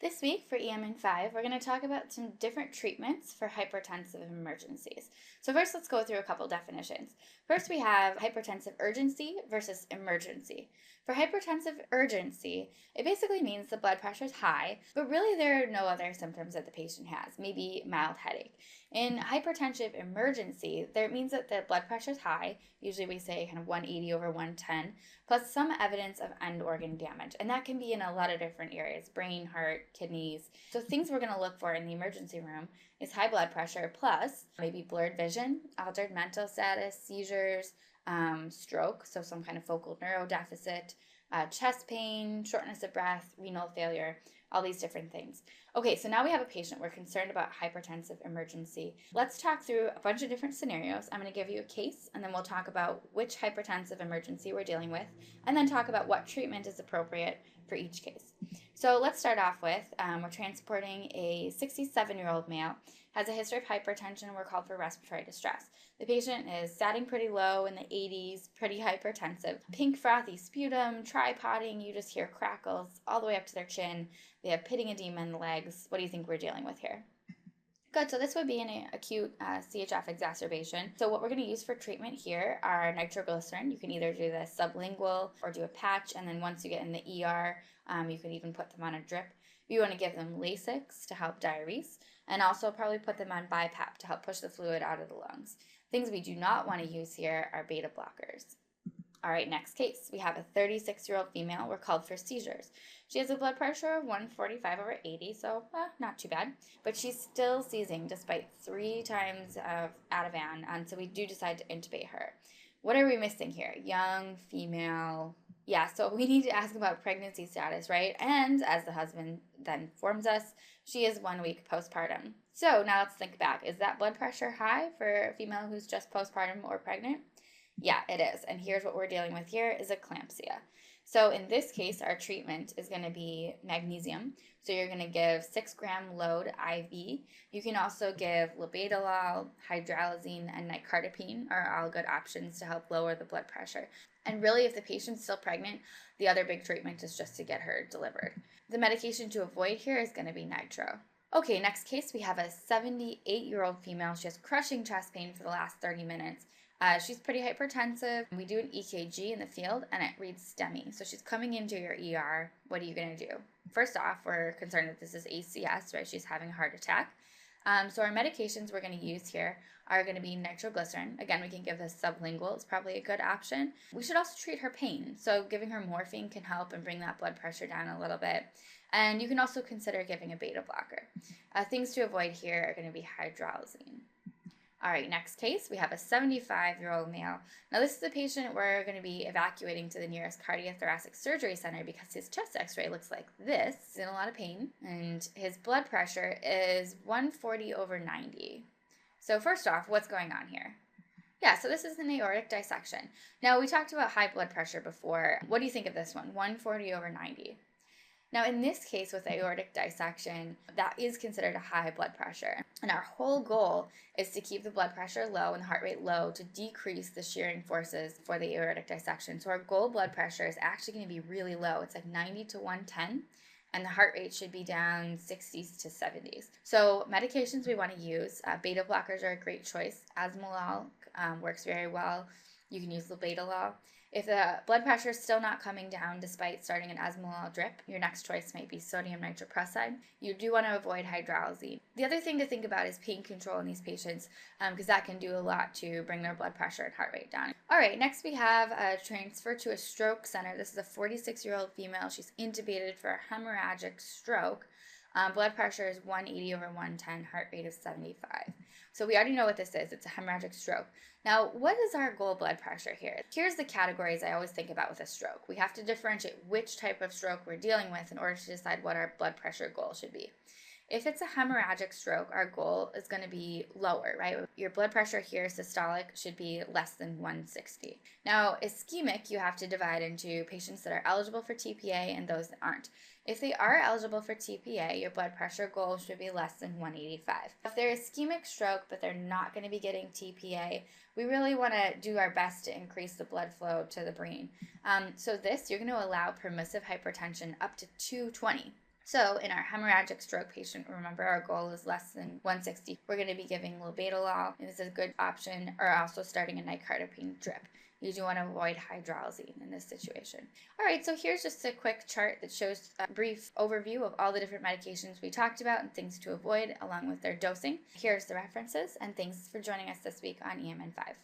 This week for EMN5, we're going to talk about some different treatments for hypertensive emergencies. So first, let's go through a couple definitions. First, we have hypertensive urgency versus emergency. For hypertensive urgency, it basically means the blood pressure is high, but really there are no other symptoms that the patient has, maybe mild headache. In hypertensive emergency, that means that the blood pressure is high, usually we say kind of 180 over 110, plus some evidence of end organ damage. And that can be in a lot of different areas, brain, heart, kidneys. So things we're going to look for in the emergency room is high blood pressure plus maybe blurred vision, altered mental status, seizures, stroke, so some kind of focal neurodeficit, chest pain, shortness of breath, renal failure, all these different things. Okay, so now we have a patient. We're concerned about hypertensive emergency. Let's talk through a bunch of different scenarios. I'm going to give you a case, and then we'll talk about which hypertensive emergency we're dealing with, and then talk about what treatment is appropriate for each case. So let's start off with, we're transporting a 67-year-old male, has a history of hypertension, and we're called for respiratory distress. The patient is satting pretty low in the 80s, pretty hypertensive. Pink frothy sputum, tripoding, you just hear crackles all the way up to their chin. They have pitting edema in the legs. What do you think we're dealing with here? Good, so this would be an acute CHF exacerbation. So what we're going to use for treatment here are nitroglycerin. You can either do the sublingual or do a patch, and then once you get in the ER, you can even put them on a drip. You want to give them Lasix to help diurese, and also probably put them on BiPAP to help push the fluid out of the lungs. Things we do not want to use here are beta blockers. All right, next case. We have a 36-year-old female. We're called for seizures. She has a blood pressure of 145 over 80, so not too bad. But she's still seizing despite 3 times of Ativan, and so we do decide to intubate her. What are we missing here? Young, female. Yeah, so we need to ask about pregnancy status, right? And as the husband then informs us, she is 1 week postpartum. So now let's think back. Is that blood pressure high for a female who's just postpartum or pregnant? Yeah, it is. And here's what we're dealing with here is eclampsia. So in this case, our treatment is going to be magnesium. So you're going to give 6-gram load IV. You can also give labetalol, hydralazine, and nicardipine are all good options to help lower the blood pressure. And really, if the patient's still pregnant, the other big treatment is just to get her delivered. The medication to avoid here is going to be nitro. Okay, next case, we have a 78-year-old female. She has crushing chest pain for the last 30 minutes. She's pretty hypertensive. We do an EKG in the field, and it reads STEMI. So she's coming into your ER. What are you going to do? First off, we're concerned that this is ACS, right? She's having a heart attack. So our medications we're going to use here are going to be nitroglycerin. Again, we can give this sublingual. It's probably a good option. We should also treat her pain. So giving her morphine can help and bring that blood pressure down a little bit. And you can also consider giving a beta blocker. Things to avoid here are going to be hydralazine. All right, next case, we have a 75-year-old male. Now, this is a patient we're going to be evacuating to the nearest cardiothoracic surgery center because his chest x-ray looks like this. He's in a lot of pain, and his blood pressure is 140 over 90. So first off, what's going on here? Yeah, so this is an aortic dissection. Now, we talked about high blood pressure before. What do you think of this one, 140 over 90? Now, in this case with aortic dissection, that is considered a high blood pressure. And our whole goal is to keep the blood pressure low and the heart rate low to decrease the shearing forces for the aortic dissection. So our goal blood pressure is actually going to be really low. It's like 90 to 110, and the heart rate should be down 60s to 70s. So medications we want to use, beta blockers are a great choice. Asimolol works very well. You can use labetalol. If the blood pressure is still not coming down despite starting an asimolol drip, your next choice might be sodium nitroprusside. You do want to avoid hydralazine. The other thing to think about is pain control in these patients because that can do a lot to bring their blood pressure and heart rate down. All right, next we have a transfer to a stroke center. This is a 46-year-old female. She's intubated for a hemorrhagic stroke. Blood pressure is 180 over 110, heart rate of 75. So we already know what this is. It's a hemorrhagic stroke. Now, what is our goal blood pressure here? Here's the categories I always think about with a stroke. We have to differentiate which type of stroke we're dealing with in order to decide what our blood pressure goal should be. If it's a hemorrhagic stroke, our goal is going to be lower, right? Your blood pressure here, systolic, should be less than 160. Now, ischemic, you have to divide into patients that are eligible for TPA and those that aren't. If they are eligible for TPA, your blood pressure goal should be less than 185. If they're ischemic stroke, but they're not going to be getting TPA, we really want to do our best to increase the blood flow to the brain. So you're going to allow permissive hypertension up to 220. So in our hemorrhagic stroke patient, remember our goal is less than 160. We're going to be giving labetalol, and this is a good option, or also starting a nicardipine drip. You do want to avoid hydralazine in this situation. All right, so here's just a quick chart that shows a brief overview of all the different medications we talked about and things to avoid along with their dosing. Here's the references, and thanks for joining us this week on EMN5.